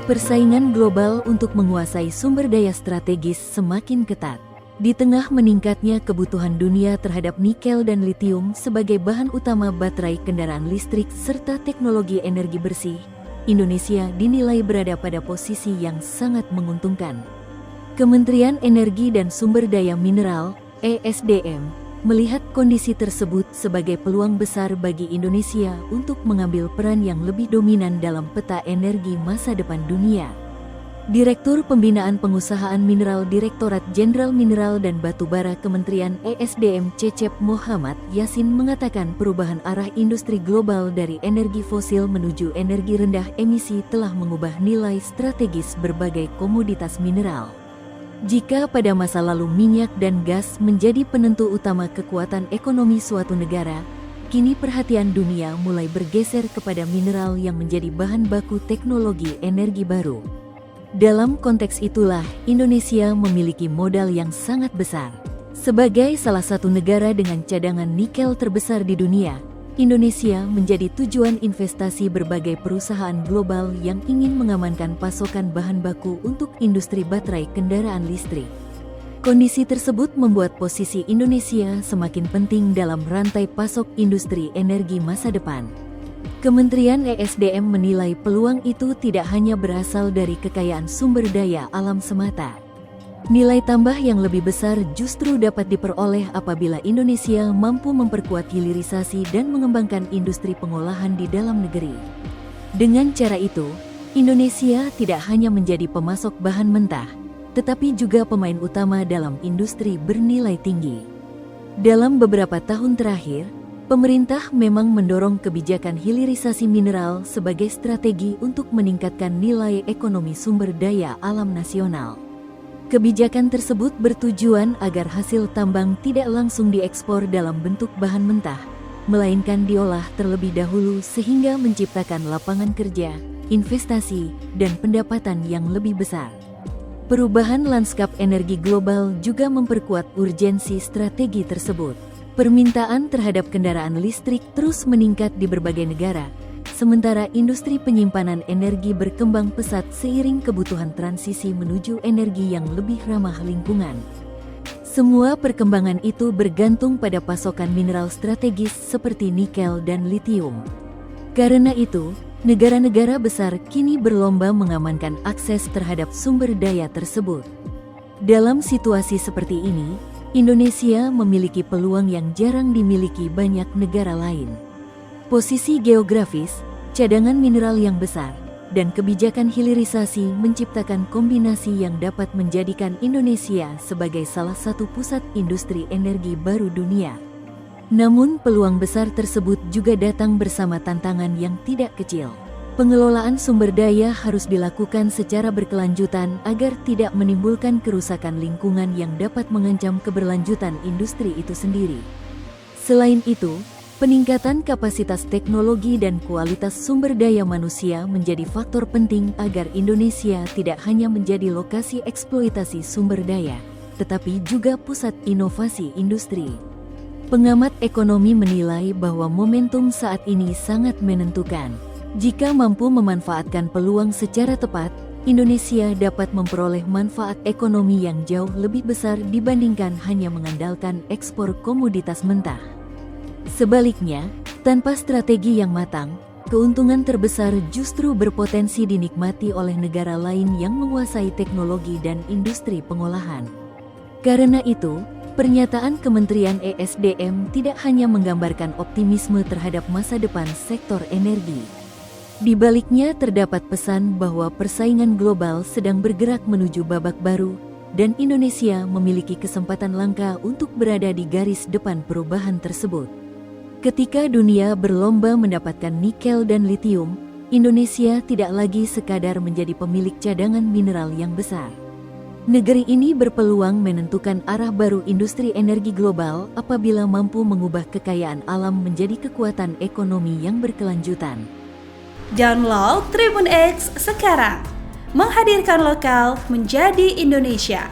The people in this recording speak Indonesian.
Persaingan global untuk menguasai sumber daya strategis semakin ketat. Di tengah meningkatnya kebutuhan dunia terhadap nikel dan litium sebagai bahan utama baterai kendaraan listrik serta teknologi energi bersih, Indonesia dinilai berada pada posisi yang sangat menguntungkan. Kementerian Energi dan Sumber Daya Mineral (ESDM) melihat kondisi tersebut sebagai peluang besar bagi Indonesia untuk mengambil peran yang lebih dominan dalam peta energi masa depan dunia. Direktur Pembinaan Pengusahaan Mineral Direktorat Jenderal Mineral dan Batubara Kementerian ESDM Cecep Mohamad Yasin mengatakan perubahan arah industri global dari energi fosil menuju energi rendah emisi telah mengubah nilai strategis berbagai komoditas mineral. Jika pada masa lalu minyak dan gas menjadi penentu utama kekuatan ekonomi suatu negara, kini perhatian dunia mulai bergeser kepada mineral yang menjadi bahan baku teknologi energi baru. Dalam konteks itulah, Indonesia memiliki modal yang sangat besar. Sebagai salah satu negara dengan cadangan nikel terbesar di dunia, Indonesia menjadi tujuan investasi berbagai perusahaan global yang ingin mengamankan pasokan bahan baku untuk industri baterai kendaraan listrik. Kondisi tersebut membuat posisi Indonesia semakin penting dalam rantai pasok industri energi masa depan. Kementerian ESDM menilai peluang itu tidak hanya berasal dari kekayaan sumber daya alam semata. Nilai tambah yang lebih besar justru dapat diperoleh apabila Indonesia mampu memperkuat hilirisasi dan mengembangkan industri pengolahan di dalam negeri. Dengan cara itu, Indonesia tidak hanya menjadi pemasok bahan mentah, tetapi juga pemain utama dalam industri bernilai tinggi. Dalam beberapa tahun terakhir, pemerintah memang mendorong kebijakan hilirisasi mineral sebagai strategi untuk meningkatkan nilai ekonomi sumber daya alam nasional. Kebijakan tersebut bertujuan agar hasil tambang tidak langsung diekspor dalam bentuk bahan mentah, melainkan diolah terlebih dahulu sehingga menciptakan lapangan kerja, investasi, dan pendapatan yang lebih besar. Perubahan lanskap energi global juga memperkuat urgensi strategi tersebut. Permintaan terhadap kendaraan listrik terus meningkat di berbagai negara, sementara industri penyimpanan energi berkembang pesat seiring kebutuhan transisi menuju energi yang lebih ramah lingkungan. Semua perkembangan itu bergantung pada pasokan mineral strategis seperti nikel dan litium. Karena itu, negara-negara besar kini berlomba mengamankan akses terhadap sumber daya tersebut. Dalam situasi seperti ini, Indonesia memiliki peluang yang jarang dimiliki banyak negara lain. Posisi geografis, cadangan mineral yang besar, dan kebijakan hilirisasi menciptakan kombinasi yang dapat menjadikan Indonesia sebagai salah satu pusat industri energi baru dunia. Namun peluang besar tersebut juga datang bersama tantangan yang tidak kecil. Pengelolaan sumber daya harus dilakukan secara berkelanjutan agar tidak menimbulkan kerusakan lingkungan yang dapat mengancam keberlanjutan industri itu sendiri. Selain itu, peningkatan kapasitas teknologi dan kualitas sumber daya manusia menjadi faktor penting agar Indonesia tidak hanya menjadi lokasi eksploitasi sumber daya, tetapi juga pusat inovasi industri. Pengamat ekonomi menilai bahwa momentum saat ini sangat menentukan. Jika mampu memanfaatkan peluang secara tepat, Indonesia dapat memperoleh manfaat ekonomi yang jauh lebih besar dibandingkan hanya mengandalkan ekspor komoditas mentah. Sebaliknya, tanpa strategi yang matang, keuntungan terbesar justru berpotensi dinikmati oleh negara lain yang menguasai teknologi dan industri pengolahan. Karena itu, pernyataan Kementerian ESDM tidak hanya menggambarkan optimisme terhadap masa depan sektor energi. Di baliknya terdapat pesan bahwa persaingan global sedang bergerak menuju babak baru, dan Indonesia memiliki kesempatan langka untuk berada di garis depan perubahan tersebut. Ketika dunia berlomba mendapatkan nikel dan litium, Indonesia tidak lagi sekadar menjadi pemilik cadangan mineral yang besar. Negeri ini berpeluang menentukan arah baru industri energi global apabila mampu mengubah kekayaan alam menjadi kekuatan ekonomi yang berkelanjutan. Download Tribun X sekarang, menghadirkan lokal menjadi Indonesia.